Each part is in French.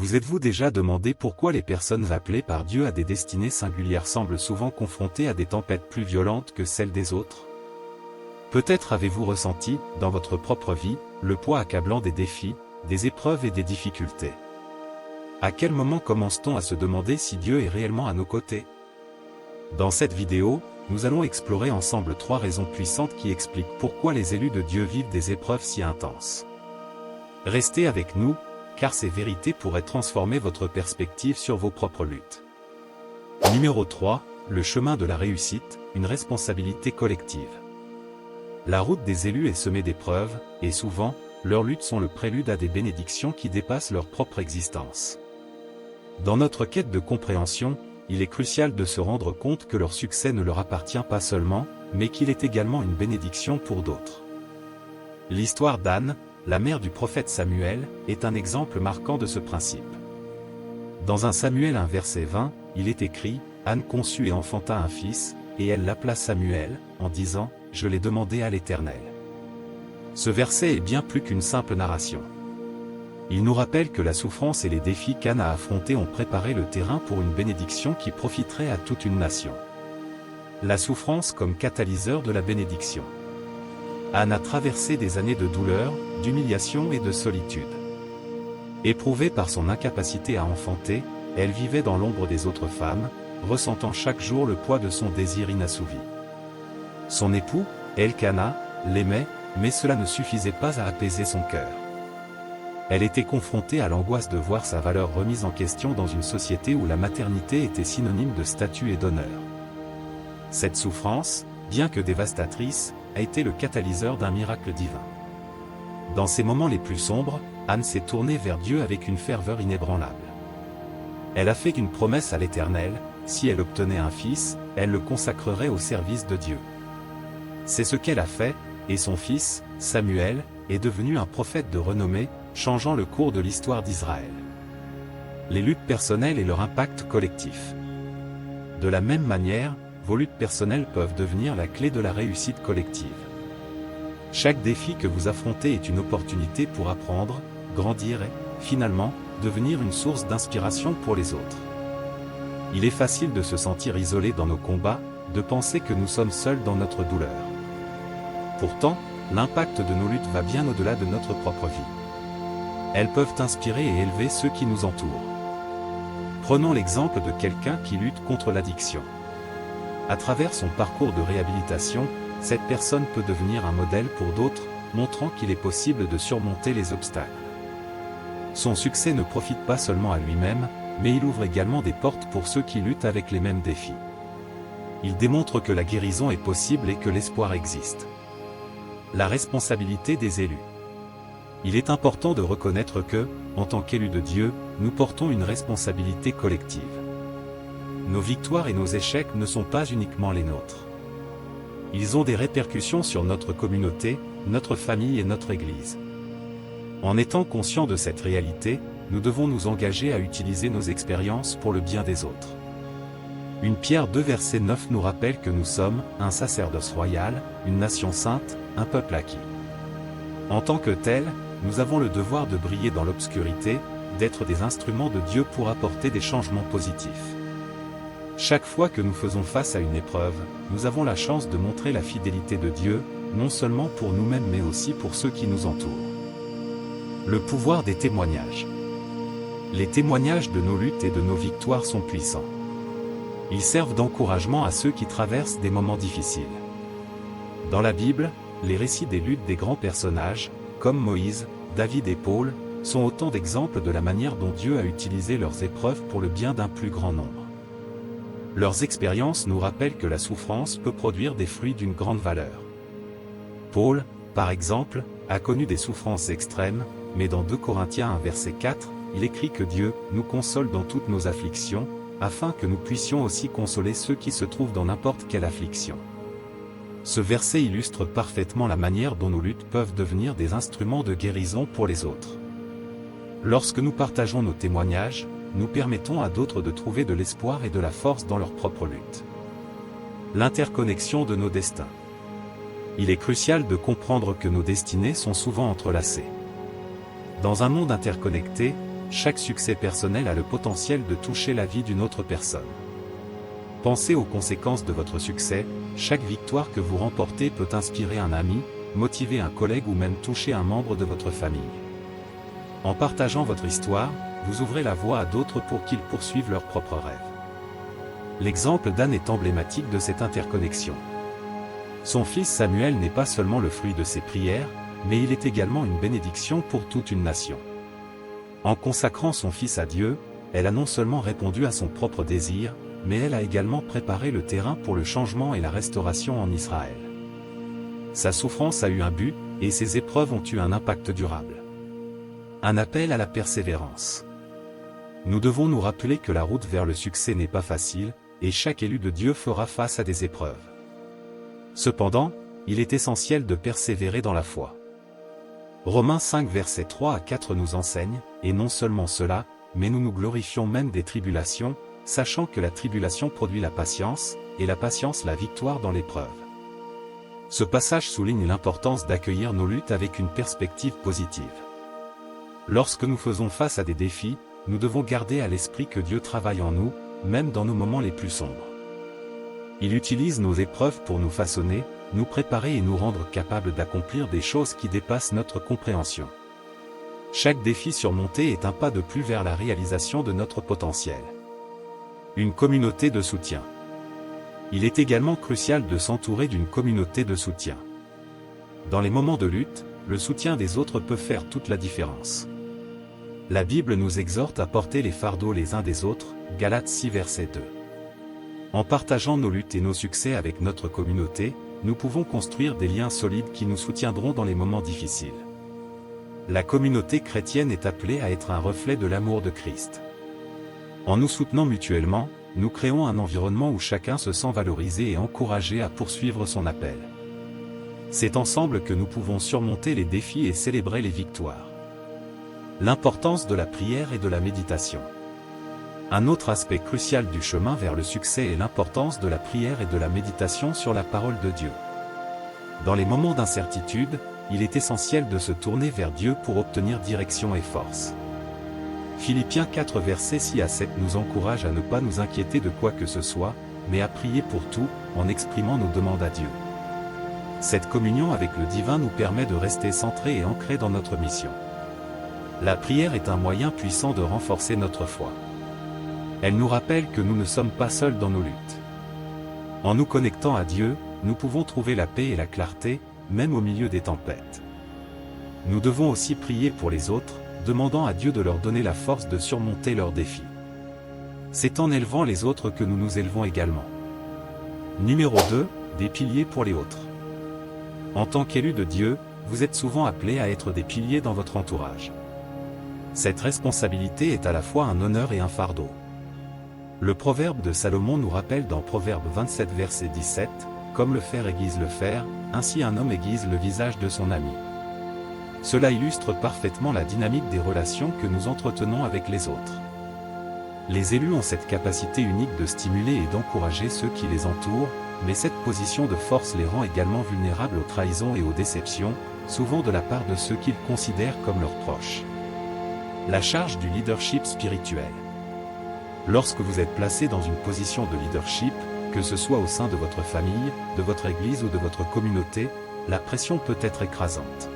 Vous êtes-vous déjà demandé pourquoi les personnes appelées par Dieu à des destinées singulières semblent souvent confrontées à des tempêtes plus violentes que celles des autres? Peut-être avez-vous ressenti, dans votre propre vie, le poids accablant des défis, des épreuves et des difficultés. À quel moment commence-t-on à se demander si Dieu est réellement à nos côtés? Dans cette vidéo, nous allons explorer ensemble 3 raisons puissantes qui expliquent pourquoi les élus de Dieu vivent des épreuves si intenses. Restez avec nous, car ces vérités pourraient transformer votre perspective sur vos propres luttes. Numéro 3, le chemin de la réussite, une responsabilité collective. La route des élus est semée d'épreuves, et souvent, leurs luttes sont le prélude à des bénédictions qui dépassent leur propre existence. Dans notre quête de compréhension, il est crucial de se rendre compte que leur succès ne leur appartient pas seulement, mais qu'il est également une bénédiction pour d'autres. L'histoire d'Anne, la mère du prophète Samuel, est un exemple marquant de ce principe. Dans 1 Samuel 1 verset 20, il est écrit, « Anne conçut et enfanta un fils, et elle l'appela Samuel, en disant, « Je l'ai demandé à l'Éternel. » Ce verset est bien plus qu'une simple narration. Il nous rappelle que la souffrance et les défis qu'Anne a affrontés ont préparé le terrain pour une bénédiction qui profiterait à toute une nation. La souffrance comme catalyseur de la bénédiction. Anne a traversé des années de douleur, d'humiliation et de solitude. Éprouvée par son incapacité à enfanter, elle vivait dans l'ombre des autres femmes, ressentant chaque jour le poids de son désir inassouvi. Son époux, Elkana, l'aimait, mais cela ne suffisait pas à apaiser son cœur. Elle était confrontée à l'angoisse de voir sa valeur remise en question dans une société où la maternité était synonyme de statut et d'honneur. Cette souffrance, bien que dévastatrice, a été le catalyseur d'un miracle divin. Dans ces moments les plus sombres, Anne s'est tournée vers Dieu avec une ferveur inébranlable. Elle a fait une promesse à l'Éternel, si elle obtenait un fils, elle le consacrerait au service de Dieu. C'est ce qu'elle a fait, et son fils, Samuel, est devenu un prophète de renommée, changeant le cours de l'histoire d'Israël. Les luttes personnelles et leur impact collectif. De la même manière, vos luttes personnelles peuvent devenir la clé de la réussite collective. Chaque défi que vous affrontez est une opportunité pour apprendre, grandir et, finalement, devenir une source d'inspiration pour les autres. Il est facile de se sentir isolé dans nos combats, de penser que nous sommes seuls dans notre douleur. Pourtant, l'impact de nos luttes va bien au-delà de notre propre vie. Elles peuvent inspirer et élever ceux qui nous entourent. Prenons l'exemple de quelqu'un qui lutte contre l'addiction. À travers son parcours de réhabilitation, cette personne peut devenir un modèle pour d'autres, montrant qu'il est possible de surmonter les obstacles. Son succès ne profite pas seulement à lui-même, mais il ouvre également des portes pour ceux qui luttent avec les mêmes défis. Il démontre que la guérison est possible et que l'espoir existe. La responsabilité des élus. Il est important de reconnaître que, en tant qu'élus de Dieu, nous portons une responsabilité collective. Nos victoires et nos échecs ne sont pas uniquement les nôtres. Ils ont des répercussions sur notre communauté, notre famille et notre Église. En étant conscients de cette réalité, nous devons nous engager à utiliser nos expériences pour le bien des autres. 1 Pierre 2 verset 9 nous rappelle que nous sommes un sacerdoce royal, une nation sainte, un peuple acquis. En tant que tel, nous avons le devoir de briller dans l'obscurité, d'être des instruments de Dieu pour apporter des changements positifs. Chaque fois que nous faisons face à une épreuve, nous avons la chance de montrer la fidélité de Dieu, non seulement pour nous-mêmes mais aussi pour ceux qui nous entourent. Le pouvoir des témoignages. Les témoignages de nos luttes et de nos victoires sont puissants. Ils servent d'encouragement à ceux qui traversent des moments difficiles. Dans la Bible, les récits des luttes des grands personnages, comme Moïse, David et Paul, sont autant d'exemples de la manière dont Dieu a utilisé leurs épreuves pour le bien d'un plus grand nombre. Leurs expériences nous rappellent que la souffrance peut produire des fruits d'une grande valeur. Paul, par exemple, a connu des souffrances extrêmes, mais dans 2 Corinthiens 1 verset 4, il écrit que Dieu nous console dans toutes nos afflictions, afin que nous puissions aussi consoler ceux qui se trouvent dans n'importe quelle affliction. Ce verset illustre parfaitement la manière dont nos luttes peuvent devenir des instruments de guérison pour les autres. Lorsque nous partageons nos témoignages, nous permettons à d'autres de trouver de l'espoir et de la force dans leur propre lutte. L'interconnexion de nos destins. Il est crucial de comprendre que nos destinées sont souvent entrelacées. Dans un monde interconnecté, chaque succès personnel a le potentiel de toucher la vie d'une autre personne. Pensez aux conséquences de votre succès, chaque victoire que vous remportez peut inspirer un ami, motiver un collègue ou même toucher un membre de votre famille. En partageant votre histoire, vous ouvrez la voie à d'autres pour qu'ils poursuivent leurs propres rêves. L'exemple d'Anne est emblématique de cette interconnexion. Son fils Samuel n'est pas seulement le fruit de ses prières, mais il est également une bénédiction pour toute une nation. En consacrant son fils à Dieu, elle a non seulement répondu à son propre désir, mais elle a également préparé le terrain pour le changement et la restauration en Israël. Sa souffrance a eu un but, et ses épreuves ont eu un impact durable. Un appel à la persévérance. Nous devons nous rappeler que la route vers le succès n'est pas facile, et chaque élu de Dieu fera face à des épreuves. Cependant, il est essentiel de persévérer dans la foi. Romains 5 versets 3 à 4 nous enseigne, et non seulement cela, mais nous nous glorifions même des tribulations, sachant que la tribulation produit la patience, et la patience la victoire dans l'épreuve. Ce passage souligne l'importance d'accueillir nos luttes avec une perspective positive. Lorsque nous faisons face à des défis, nous devons garder à l'esprit que Dieu travaille en nous, même dans nos moments les plus sombres. Il utilise nos épreuves pour nous façonner, nous préparer et nous rendre capables d'accomplir des choses qui dépassent notre compréhension. Chaque défi surmonté est un pas de plus vers la réalisation de notre potentiel. Une communauté de soutien. Il est également crucial de s'entourer d'une communauté de soutien. Dans les moments de lutte, le soutien des autres peut faire toute la différence. La Bible nous exhorte à porter les fardeaux les uns des autres, Galates 6 verset 2. En partageant nos luttes et nos succès avec notre communauté, nous pouvons construire des liens solides qui nous soutiendront dans les moments difficiles. La communauté chrétienne est appelée à être un reflet de l'amour de Christ. En nous soutenant mutuellement, nous créons un environnement où chacun se sent valorisé et encouragé à poursuivre son appel. C'est ensemble que nous pouvons surmonter les défis et célébrer les victoires. L'importance de la prière et de la méditation. Un autre aspect crucial du chemin vers le succès est l'importance de la prière et de la méditation sur la parole de Dieu. Dans les moments d'incertitude, il est essentiel de se tourner vers Dieu pour obtenir direction et force. Philippiens 4 versets 6 à 7 nous encourage à ne pas nous inquiéter de quoi que ce soit, mais à prier pour tout, en exprimant nos demandes à Dieu. Cette communion avec le divin nous permet de rester centrés et ancrés dans notre mission. La prière est un moyen puissant de renforcer notre foi. Elle nous rappelle que nous ne sommes pas seuls dans nos luttes. En nous connectant à Dieu, nous pouvons trouver la paix et la clarté, même au milieu des tempêtes. Nous devons aussi prier pour les autres, demandant à Dieu de leur donner la force de surmonter leurs défis. C'est en élevant les autres que nous nous élevons également. Numéro 2, des piliers pour les autres. En tant qu'élu de Dieu, vous êtes souvent appelés à être des piliers dans votre entourage. Cette responsabilité est à la fois un honneur et un fardeau. Le proverbe de Salomon nous rappelle dans Proverbe 27 verset 17, « Comme le fer aiguise le fer, ainsi un homme aiguise le visage de son ami. » Cela illustre parfaitement la dynamique des relations que nous entretenons avec les autres. Les élus ont cette capacité unique de stimuler et d'encourager ceux qui les entourent, mais cette position de force les rend également vulnérables aux trahisons et aux déceptions, souvent de la part de ceux qu'ils considèrent comme leurs proches. La charge du leadership spirituel. Lorsque vous êtes placé dans une position de leadership, que ce soit au sein de votre famille, de votre église ou de votre communauté, la pression peut être écrasante.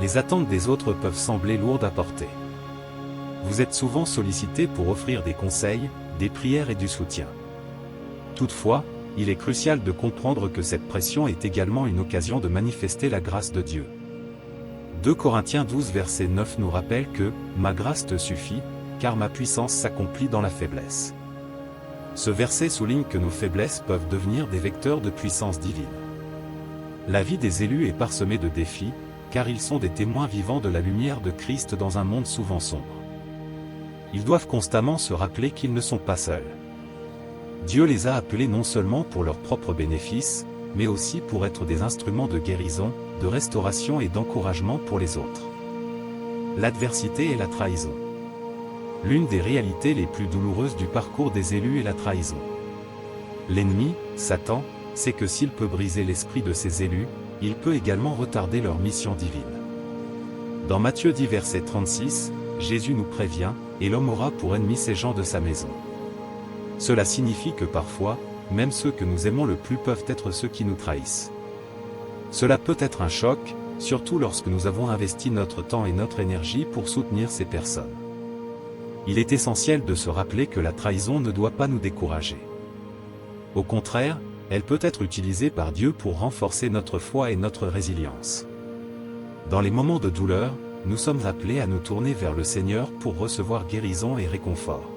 Les attentes des autres peuvent sembler lourdes à porter. Vous êtes souvent sollicité pour offrir des conseils, des prières et du soutien. Toutefois, il est crucial de comprendre que cette pression est également une occasion de manifester la grâce de Dieu. 2 Corinthiens 12 verset 9 nous rappelle que « Ma grâce te suffit, car ma puissance s'accomplit dans la faiblesse ». Ce verset souligne que nos faiblesses peuvent devenir des vecteurs de puissance divine. La vie des élus est parsemée de défis, car ils sont des témoins vivants de la lumière de Christ dans un monde souvent sombre. Ils doivent constamment se rappeler qu'ils ne sont pas seuls. Dieu les a appelés non seulement pour leurs propres bénéfices, mais aussi pour être des instruments de guérison, de restauration et d'encouragement pour les autres. L'adversité et la trahison. L'une des réalités les plus douloureuses du parcours des élus est la trahison. L'ennemi, Satan, sait que s'il peut briser l'esprit de ses élus, il peut également retarder leur mission divine. Dans Matthieu 10 verset 36, Jésus nous prévient, et l'homme aura pour ennemis ces gens de sa maison. Cela signifie que parfois, même ceux que nous aimons le plus peuvent être ceux qui nous trahissent. Cela peut être un choc, surtout lorsque nous avons investi notre temps et notre énergie pour soutenir ces personnes. Il est essentiel de se rappeler que la trahison ne doit pas nous décourager. Au contraire, elle peut être utilisée par Dieu pour renforcer notre foi et notre résilience. Dans les moments de douleur, nous sommes appelés à nous tourner vers le Seigneur pour recevoir guérison et réconfort.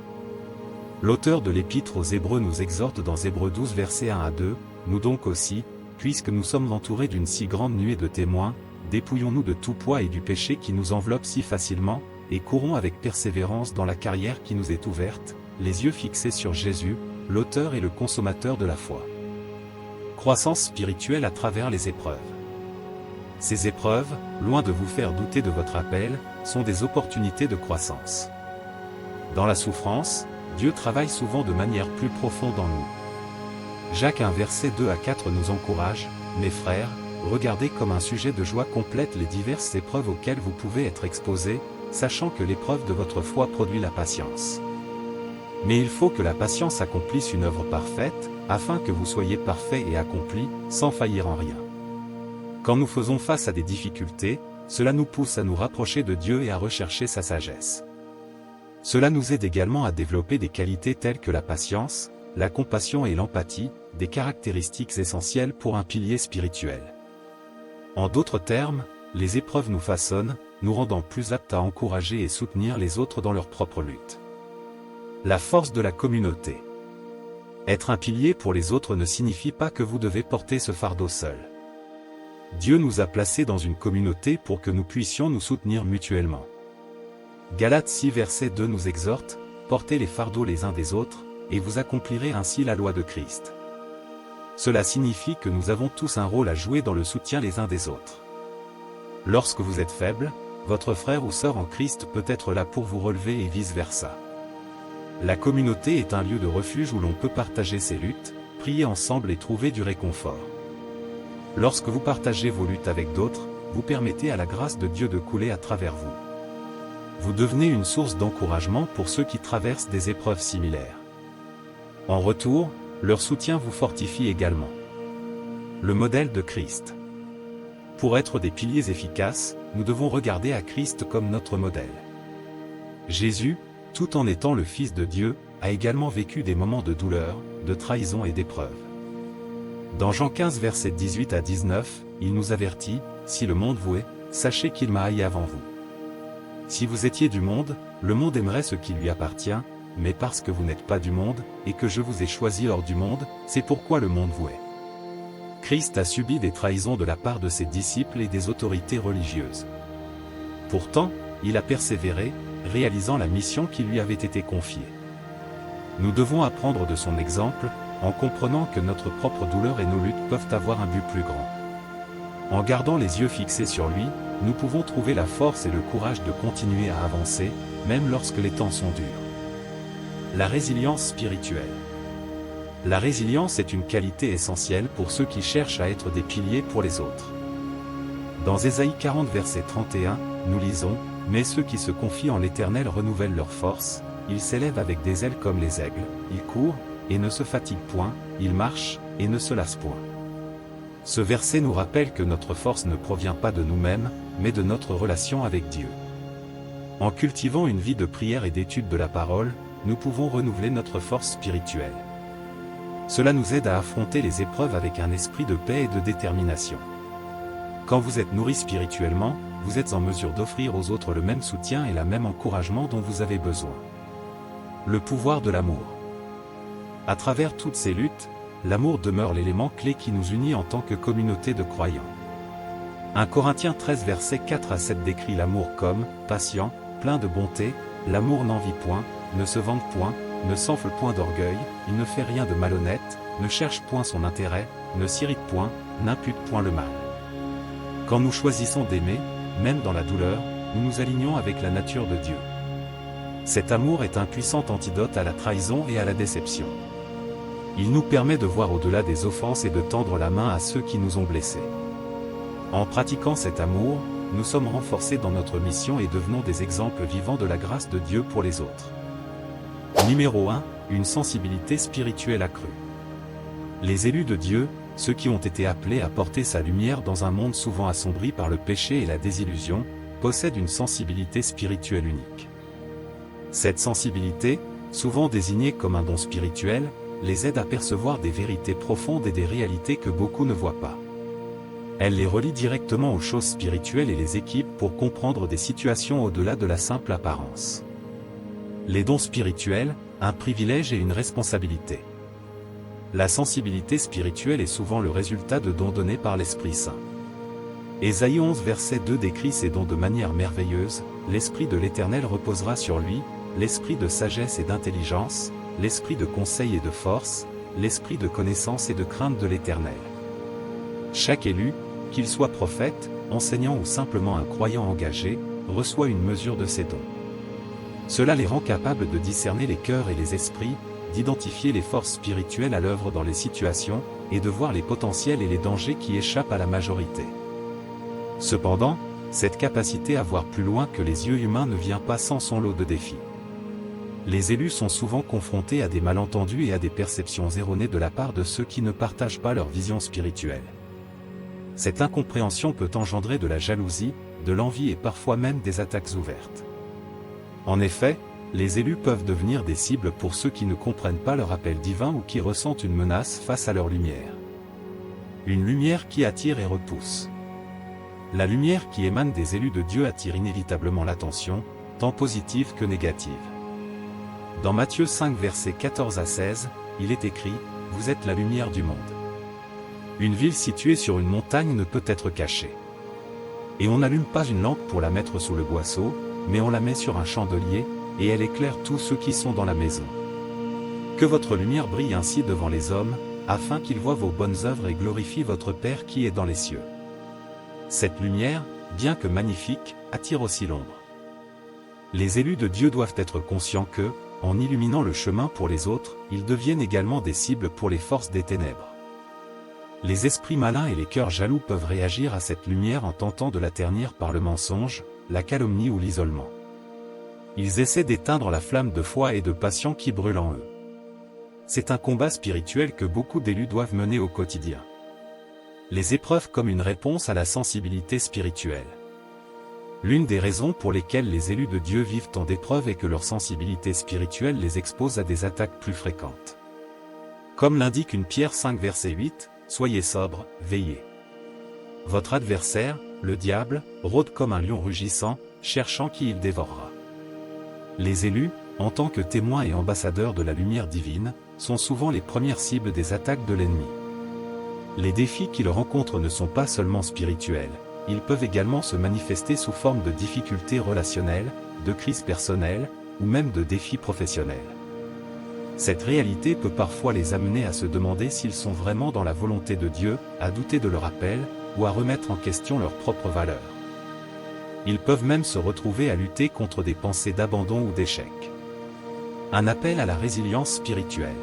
L'auteur de l'Épître aux Hébreux nous exhorte dans Hébreux 12 versets 1 à 2, « Nous donc aussi, puisque nous sommes entourés d'une si grande nuée de témoins, dépouillons-nous de tout poids et du péché qui nous enveloppe si facilement, et courons avec persévérance dans la carrière qui nous est ouverte, les yeux fixés sur Jésus, l'auteur et le consommateur de la foi. » Croissance spirituelle à travers les épreuves. Ces épreuves, loin de vous faire douter de votre appel, sont des opportunités de croissance. Dans la souffrance, Dieu travaille souvent de manière plus profonde en nous. Jacques 1 verset 2 à 4 nous encourage, « Mes frères, regardez comme un sujet de joie complète les diverses épreuves auxquelles vous pouvez être exposés, sachant que l'épreuve de votre foi produit la patience. Mais il faut que la patience accomplisse une œuvre parfaite, afin que vous soyez parfaits et accomplis, sans faillir en rien. » Quand nous faisons face à des difficultés, cela nous pousse à nous rapprocher de Dieu et à rechercher sa sagesse. Cela nous aide également à développer des qualités telles que la patience, la compassion et l'empathie, des caractéristiques essentielles pour un pilier spirituel. En d'autres termes, les épreuves nous façonnent, nous rendant plus aptes à encourager et soutenir les autres dans leur propre lutte. La force de la communauté. Être un pilier pour les autres ne signifie pas que vous devez porter ce fardeau seul. Dieu nous a placés dans une communauté pour que nous puissions nous soutenir mutuellement. Galates 6 verset 2 nous exhorte, « Portez les fardeaux les uns des autres, et vous accomplirez ainsi la loi de Christ. » Cela signifie que nous avons tous un rôle à jouer dans le soutien les uns des autres. Lorsque vous êtes faible, votre frère ou sœur en Christ peut être là pour vous relever et vice-versa. La communauté est un lieu de refuge où l'on peut partager ses luttes, prier ensemble et trouver du réconfort. Lorsque vous partagez vos luttes avec d'autres, vous permettez à la grâce de Dieu de couler à travers vous. Vous devenez une source d'encouragement pour ceux qui traversent des épreuves similaires. En retour, leur soutien vous fortifie également. Le modèle de Christ. Pour être des piliers efficaces, nous devons regarder à Christ comme notre modèle. Jésus, tout en étant le Fils de Dieu, a également vécu des moments de douleur, de trahison et d'épreuve. Dans Jean 15 versets 18 à 19, il nous avertit, « Si le monde vous hait, sachez qu'il m'a haï avant vous. Si vous étiez du monde, le monde aimerait ce qui lui appartient, mais parce que vous n'êtes pas du monde, et que je vous ai choisi hors du monde, c'est pourquoi le monde vous hait. » Christ a subi des trahisons de la part de ses disciples et des autorités religieuses. Pourtant, il a persévéré, réalisant la mission qui lui avait été confiée. Nous devons apprendre de son exemple, en comprenant que notre propre douleur et nos luttes peuvent avoir un but plus grand. En gardant les yeux fixés sur lui, nous pouvons trouver la force et le courage de continuer à avancer, même lorsque les temps sont durs. La résilience spirituelle. La résilience est une qualité essentielle pour ceux qui cherchent à être des piliers pour les autres. Dans Ésaïe 40 verset 31, nous lisons, « Mais ceux qui se confient en l'Éternel renouvellent leur force, ils s'élèvent avec des ailes comme les aigles, ils courent, et ne se fatiguent point, ils marchent, et ne se lassent point. » Ce verset nous rappelle que notre force ne provient pas de nous-mêmes, mais de notre relation avec Dieu. En cultivant une vie de prière et d'étude de la parole, nous pouvons renouveler notre force spirituelle. Cela nous aide à affronter les épreuves avec un esprit de paix et de détermination. Quand vous êtes nourri spirituellement, vous êtes en mesure d'offrir aux autres le même soutien et le même encouragement dont vous avez besoin. Le pouvoir de l'amour. À travers toutes ces luttes, l'amour demeure l'élément clé qui nous unit en tant que communauté de croyants. 1 Corinthiens 13 versets 4 à 7 décrit l'amour comme « patient, plein de bonté, l'amour n'envie point, ne se vante point, ne s'enfle point d'orgueil, il ne fait rien de malhonnête, ne cherche point son intérêt, ne s'irrite point, n'impute point le mal. » Quand nous choisissons d'aimer, même dans la douleur, nous nous alignons avec la nature de Dieu. Cet amour est un puissant antidote à la trahison et à la déception. Il nous permet de voir au-delà des offenses et de tendre la main à ceux qui nous ont blessés. En pratiquant cet amour, nous sommes renforcés dans notre mission et devenons des exemples vivants de la grâce de Dieu pour les autres. Numéro 1. Une sensibilité spirituelle accrue. Les élus de Dieu, ceux qui ont été appelés à porter sa lumière dans un monde souvent assombri par le péché et la désillusion, possèdent une sensibilité spirituelle unique. Cette sensibilité, souvent désignée comme un don spirituel, les aide à percevoir des vérités profondes et des réalités que beaucoup ne voient pas. Elle les relie directement aux choses spirituelles et les équipe pour comprendre des situations au-delà de la simple apparence. Les dons spirituels, un privilège et une responsabilité. La sensibilité spirituelle est souvent le résultat de dons donnés par l'Esprit Saint. Ésaïe 11 verset 2 décrit ces dons de manière merveilleuse. L'Esprit de l'Éternel reposera sur lui, l'Esprit de sagesse et d'intelligence, l'Esprit de conseil et de force, l'Esprit de connaissance et de crainte de l'Éternel. Chaque élu, qu'il soit prophète, enseignant ou simplement un croyant engagé, reçoit une mesure de ces dons. Cela les rend capables de discerner les cœurs et les esprits, d'identifier les forces spirituelles à l'œuvre dans les situations, et de voir les potentiels et les dangers qui échappent à la majorité. Cependant, cette capacité à voir plus loin que les yeux humains ne vient pas sans son lot de défis. Les élus sont souvent confrontés à des malentendus et à des perceptions erronées de la part de ceux qui ne partagent pas leur vision spirituelle. Cette incompréhension peut engendrer de la jalousie, de l'envie et parfois même des attaques ouvertes. En effet, les élus peuvent devenir des cibles pour ceux qui ne comprennent pas leur appel divin ou qui ressentent une menace face à leur lumière. Une lumière qui attire et repousse. La lumière qui émane des élus de Dieu attire inévitablement l'attention, tant positive que négative. Dans Matthieu 5 versets 14 à 16, il est écrit « Vous êtes la lumière du monde ». Une ville située sur une montagne ne peut être cachée. Et on n'allume pas une lampe pour la mettre sous le boisseau, mais on la met sur un chandelier, et elle éclaire tous ceux qui sont dans la maison. Que votre lumière brille ainsi devant les hommes, afin qu'ils voient vos bonnes œuvres et glorifient votre Père qui est dans les cieux. Cette lumière, bien que magnifique, attire aussi l'ombre. Les élus de Dieu doivent être conscients que, en illuminant le chemin pour les autres, ils deviennent également des cibles pour les forces des ténèbres. Les esprits malins et les cœurs jaloux peuvent réagir à cette lumière en tentant de la ternir par le mensonge, la calomnie ou l'isolement. Ils essaient d'éteindre la flamme de foi et de passion qui brûle en eux. C'est un combat spirituel que beaucoup d'élus doivent mener au quotidien. Les épreuves comme une réponse à la sensibilité spirituelle. L'une des raisons pour lesquelles les élus de Dieu vivent tant d'épreuves est que leur sensibilité spirituelle les expose à des attaques plus fréquentes. Comme l'indique une Pierre 5 verset 8, « Soyez sobres, veillez. Votre adversaire, le diable, rôde comme un lion rugissant, cherchant qui il dévorera. » Les élus, en tant que témoins et ambassadeurs de la lumière divine, sont souvent les premières cibles des attaques de l'ennemi. Les défis qu'ils rencontrent ne sont pas seulement spirituels, ils peuvent également se manifester sous forme de difficultés relationnelles, de crises personnelles, ou même de défis professionnels. Cette réalité peut parfois les amener à se demander s'ils sont vraiment dans la volonté de Dieu, à douter de leur appel, ou à remettre en question leurs propres valeurs. Ils peuvent même se retrouver à lutter contre des pensées d'abandon ou d'échec. Un appel à la résilience spirituelle.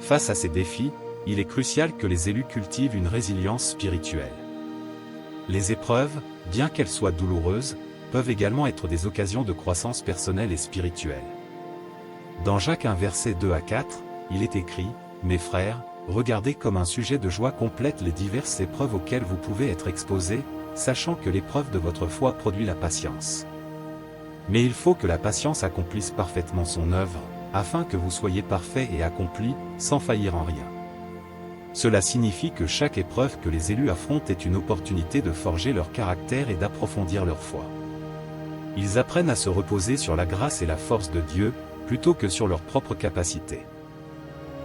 Face à ces défis, il est crucial que les élus cultivent une résilience spirituelle. Les épreuves, bien qu'elles soient douloureuses, peuvent également être des occasions de croissance personnelle et spirituelle. Dans Jacques 1 verset 2 à 4, il est écrit « Mes frères, regardez comme un sujet de joie complète les diverses épreuves auxquelles vous pouvez être exposés, sachant que l'épreuve de votre foi produit la patience. Mais il faut que la patience accomplisse parfaitement son œuvre, afin que vous soyez parfaits et accomplis, sans faillir en rien. » Cela signifie que chaque épreuve que les élus affrontent est une opportunité de forger leur caractère et d'approfondir leur foi. Ils apprennent à se reposer sur la grâce et la force de Dieu, plutôt que sur leurs propres capacités.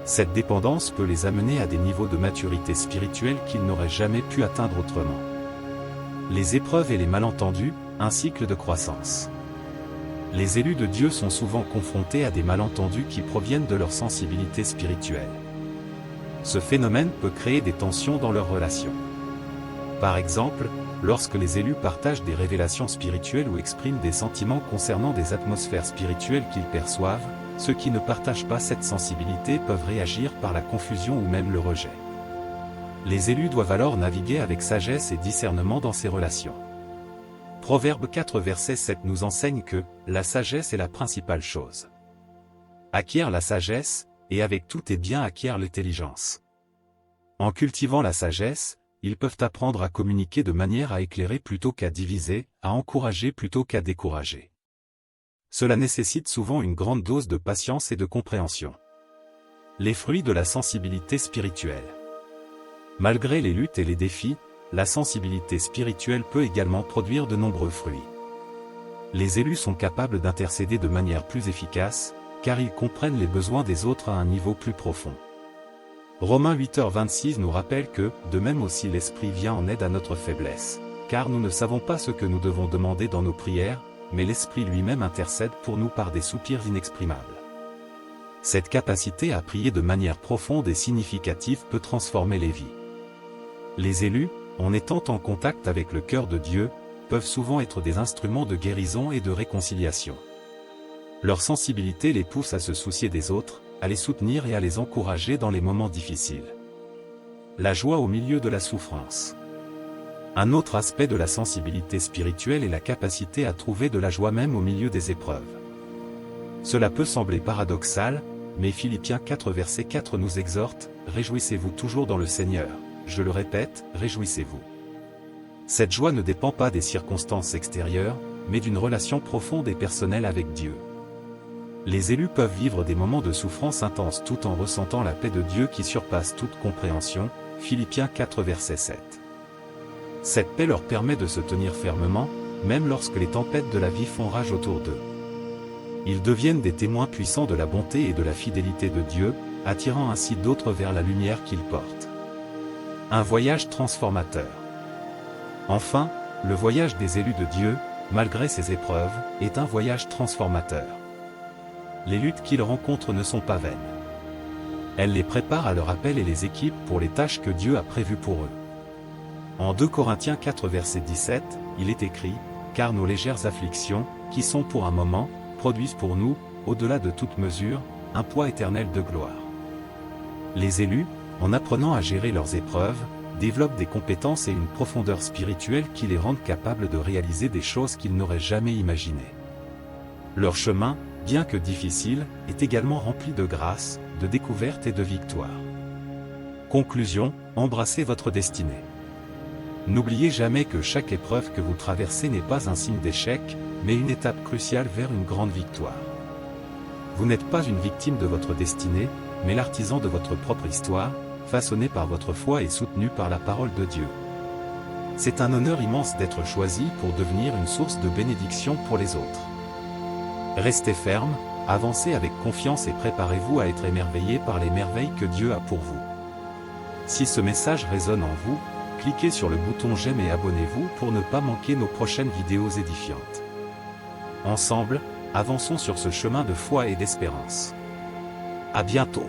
Cette dépendance peut les amener à des niveaux de maturité spirituelle qu'ils n'auraient jamais pu atteindre autrement. Les épreuves et les malentendus, un cycle de croissance. Les élus de Dieu sont souvent confrontés à des malentendus qui proviennent de leur sensibilité spirituelle. Ce phénomène peut créer des tensions dans leurs relations. Par exemple, lorsque les élus partagent des révélations spirituelles ou expriment des sentiments concernant des atmosphères spirituelles qu'ils perçoivent, ceux qui ne partagent pas cette sensibilité peuvent réagir par la confusion ou même le rejet. Les élus doivent alors naviguer avec sagesse et discernement dans ces relations. Proverbe 4 verset 7 nous enseigne que la sagesse est la principale chose. Acquiert la sagesse, et avec tout tes biens acquiert l'intelligence. En cultivant la sagesse, ils peuvent apprendre à communiquer de manière à éclairer plutôt qu'à diviser, à encourager plutôt qu'à décourager. Cela nécessite souvent une grande dose de patience et de compréhension. Les fruits de la sensibilité spirituelle. Malgré les luttes et les défis, la sensibilité spirituelle peut également produire de nombreux fruits. Les élus sont capables d'intercéder de manière plus efficace, car ils comprennent les besoins des autres à un niveau plus profond. Romains 8h26 nous rappelle que, de même aussi l'Esprit vient en aide à notre faiblesse, car nous ne savons pas ce que nous devons demander dans nos prières, mais l'Esprit lui-même intercède pour nous par des soupirs inexprimables. Cette capacité à prier de manière profonde et significative peut transformer les vies. Les élus, en étant en contact avec le cœur de Dieu, peuvent souvent être des instruments de guérison et de réconciliation. Leur sensibilité les pousse à se soucier des autres, à les soutenir et à les encourager dans les moments difficiles. La joie au milieu de la souffrance. Un autre aspect de la sensibilité spirituelle est la capacité à trouver de la joie même au milieu des épreuves. Cela peut sembler paradoxal, mais Philippiens 4 verset 4 nous exhorte, « Réjouissez-vous toujours dans le Seigneur ». Je le répète, réjouissez-vous. Cette joie ne dépend pas des circonstances extérieures, mais d'une relation profonde et personnelle avec Dieu. Les élus peuvent vivre des moments de souffrance intense tout en ressentant la paix de Dieu qui surpasse toute compréhension, Philippiens 4 verset 7. Cette paix leur permet de se tenir fermement, même lorsque les tempêtes de la vie font rage autour d'eux. Ils deviennent des témoins puissants de la bonté et de la fidélité de Dieu, attirant ainsi d'autres vers la lumière qu'ils portent. Un voyage transformateur. Enfin, le voyage des élus de Dieu, malgré ses épreuves, est un voyage transformateur. Les luttes qu'ils rencontrent ne sont pas vaines. Elles les préparent à leur appel et les équipent pour les tâches que Dieu a prévues pour eux. En 2 Corinthiens 4 verset 17, il est écrit, « Car nos légères afflictions, qui sont pour un moment, produisent pour nous, au-delà de toute mesure, un poids éternel de gloire. » Les élus, en apprenant à gérer leurs épreuves, développent des compétences et une profondeur spirituelle qui les rendent capables de réaliser des choses qu'ils n'auraient jamais imaginées. Leur chemin, bien que difficile, est également rempli de grâce, de découvertes et de victoires. Conclusion, embrassez votre destinée. N'oubliez jamais que chaque épreuve que vous traversez n'est pas un signe d'échec, mais une étape cruciale vers une grande victoire. Vous n'êtes pas une victime de votre destinée, mais l'artisan de votre propre histoire, façonné par votre foi et soutenu par la parole de Dieu. C'est un honneur immense d'être choisi pour devenir une source de bénédiction pour les autres. Restez ferme, avancez avec confiance et préparez-vous à être émerveillé par les merveilles que Dieu a pour vous. Si ce message résonne en vous, cliquez sur le bouton j'aime et abonnez-vous pour ne pas manquer nos prochaines vidéos édifiantes. Ensemble, avançons sur ce chemin de foi et d'espérance. À bientôt.